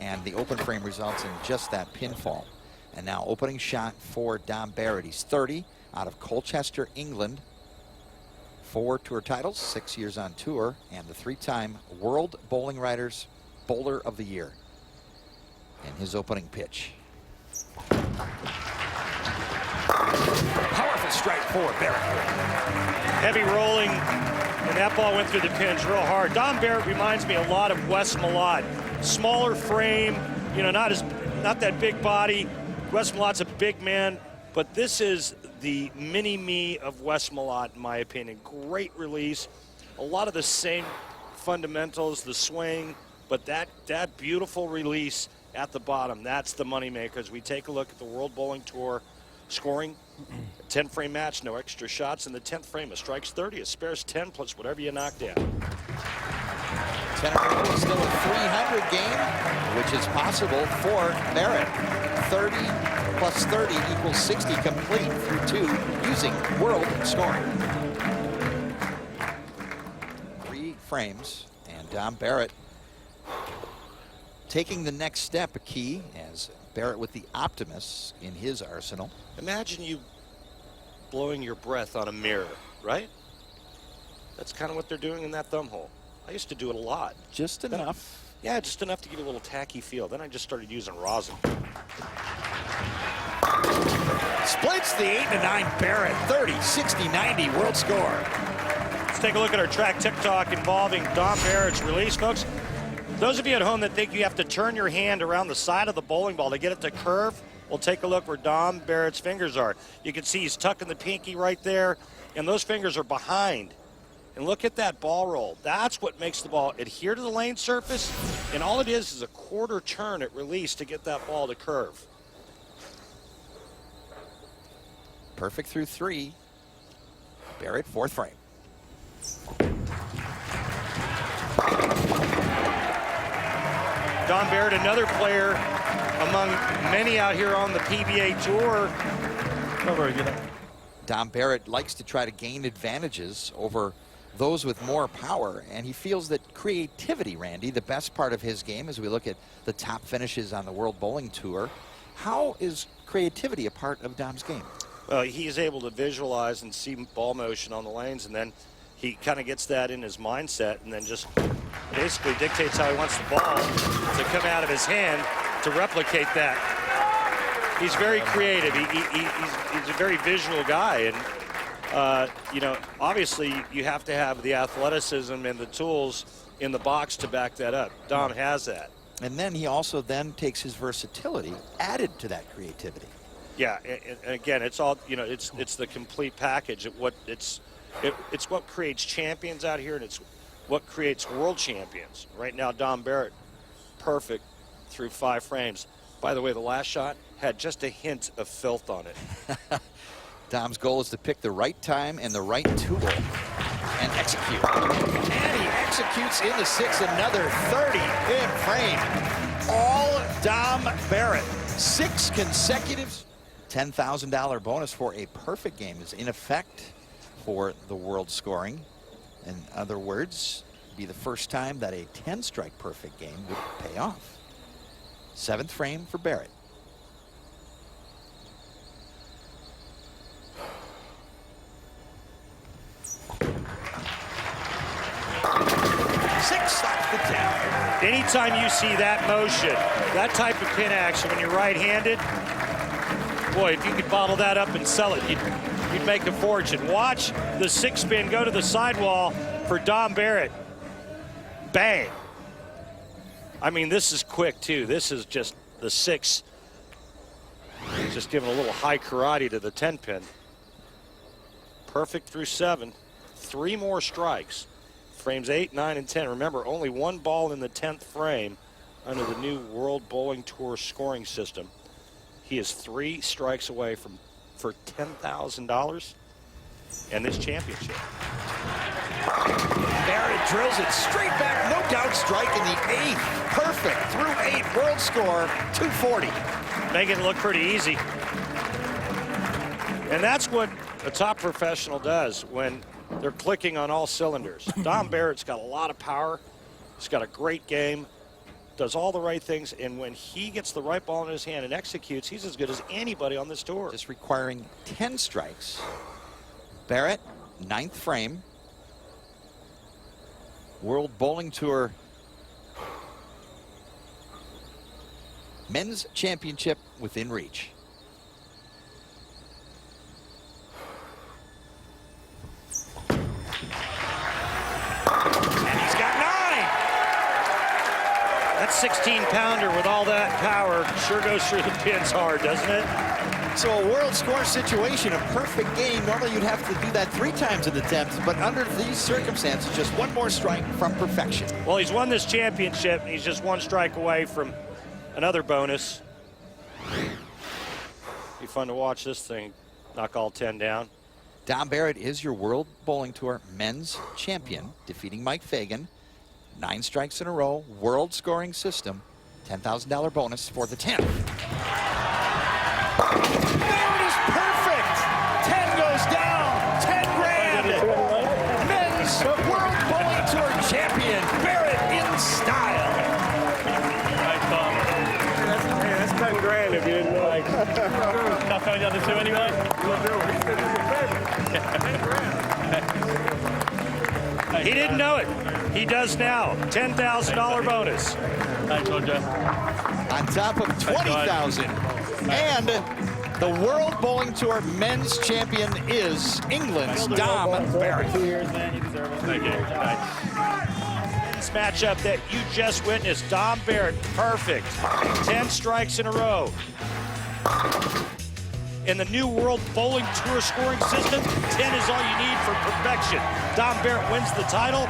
and the open frame results in just that pinfall. And now opening shot for Dom Barrett. He's 30, out of Colchester, England. 4 tour titles, 6 years on tour, and the 3-time World Bowling Writers Bowler of the Year. And his opening pitch. Powerful strike for Barrett. Heavy rolling, and that ball went through the pins real hard. Dom Barrett reminds me a lot of Wes Malott. Smaller frame, you know, not that big body. Wes Malott's a big man, but this is the mini-me of Wes Malott, in my opinion. Great release, a lot of the same fundamentals, the swing, but that beautiful release at the bottom, that's the moneymaker. As we take a look at the World Bowling Tour scoring, 10-frame match, no extra shots in the 10th frame. A strike's 30, a spare's 10, plus whatever you knock down. 10 in a row is still a 300 game, which is possible for Barrett. 30 plus 30 equals 60 complete through 2 using world scoring. 3 frames, and Dom Barrett taking the next step, a key, as Barrett with the Optimus in his arsenal. Imagine you blowing your breath on a mirror, right? That's kind of what they're doing in that thumb hole. I used to do it a lot. Just enough. Yeah, just enough to give it a little tacky feel. Then I just started using rosin. Splits the 8 to 9 Barrett, 30, 60, 90 world score. Let's take a look at our track TikTok involving Dom Barrett's release, folks. Those of you at home that think you have to turn your hand around the side of the bowling ball to get it to curve, we'll take a look where Dom Barrett's fingers are. You can see he's tucking the pinky right there, and those fingers are behind. And look at that ball roll. That's what makes the ball adhere to the lane surface, and all it is a quarter turn at release to get that ball to curve. Perfect through 3. Barrett, 4th frame. Dom Barrett, another player among many out here on the PBA Tour. Dom Barrett likes to try to gain advantages over those with more power, and he feels that creativity, Randy, the best part of his game as we look at the top finishes on the World Bowling Tour. How is creativity a part of Dom's game? Well, he is able to visualize and see ball motion on the lanes, and then he kind of gets that in his mindset and then just basically dictates how he wants the ball to come out of his hand to replicate that. He's very creative. He's a very visual guy, and you know, obviously you have to have the athleticism and the tools in the box to back that up. Dom has that. And then he also then takes his versatility added to that creativity. Yeah, and again, it's all, you know, it's the complete package. It's what creates champions out here, and it's what creates world champions. Right now, Dom Barrett, perfect through 5 frames. By the way, the last shot had just a hint of filth on it. Dom's goal is to pick the right time and the right tool and execute. And he executes in the 6, another 30 in frame. All Dom Barrett. 6 consecutive. $10,000 bonus for a perfect game is in effect for the world scoring. In other words, be the first time that a 10-strike perfect game would pay off. 7th frame for Barrett. Anytime you see that motion, that type of pin action when you're right-handed, boy, if you could bottle that up and sell it, you'd make a fortune. Watch the 6 spin go to the sidewall for Dom Barrett. Bang. I mean, this is quick, too. This is just the 6. He's just giving a little high karate to the 10-pin. Perfect through 7. 3 more strikes. Frames 8, 9, and 10. Remember, only 1 ball in the 10th frame under the new World Bowling Tour scoring system. He is 3 strikes away for $10,000 and this championship. Barrett drills it straight back, no doubt strike in the 8th. Perfect through 8, world score 240. Making it look pretty easy. And that's what a top professional does when they're clicking on all cylinders. Dom Barrett's got a lot of power. He's got a great game. does all the right things, and when he gets the right ball in his hand and executes, he's as good as anybody on this tour. Just requiring 10 strikes. Barrett, 9th frame. World Bowling Tour Men's Championship within reach. And he's got 9! That 16-pounder with all that power sure goes through the pins hard, doesn't it? So a world score situation, a perfect game. Normally you'd have to do that 3 times in the 10th, but under these circumstances, just 1 more strike from perfection. Well, he's won this championship, and he's just 1 strike away from another bonus. Be fun to watch this thing knock all 10 down. Dom Barrett is your World Bowling Tour Men's Champion, defeating Mike Fagan. 9 strikes in a row, world scoring system, $10,000 bonus for the 10th. Barrett is perfect! 10 goes down, 10 grand! Men's World Bowling Tour Champion, Barrett in style. That's 10 grand if you didn't know. Not throwing the other 2 anyway? He didn't know it. He does now. $10,000 bonus. Thanks, Roger. On top of 20,000. And the World Bowling Tour Men's Champion is England's Dom Barrett. 2 years, man. You deserve it. Thank you. Thanks. This matchup that you just witnessed, Dom Barrett, perfect. 10 strikes in a row. In the new World Bowling Tour scoring system, 10 is all you need for perfection. Dom Barrett wins the title,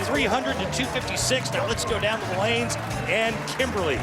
300 to 256. Now let's go down to the lanes and Kimberly.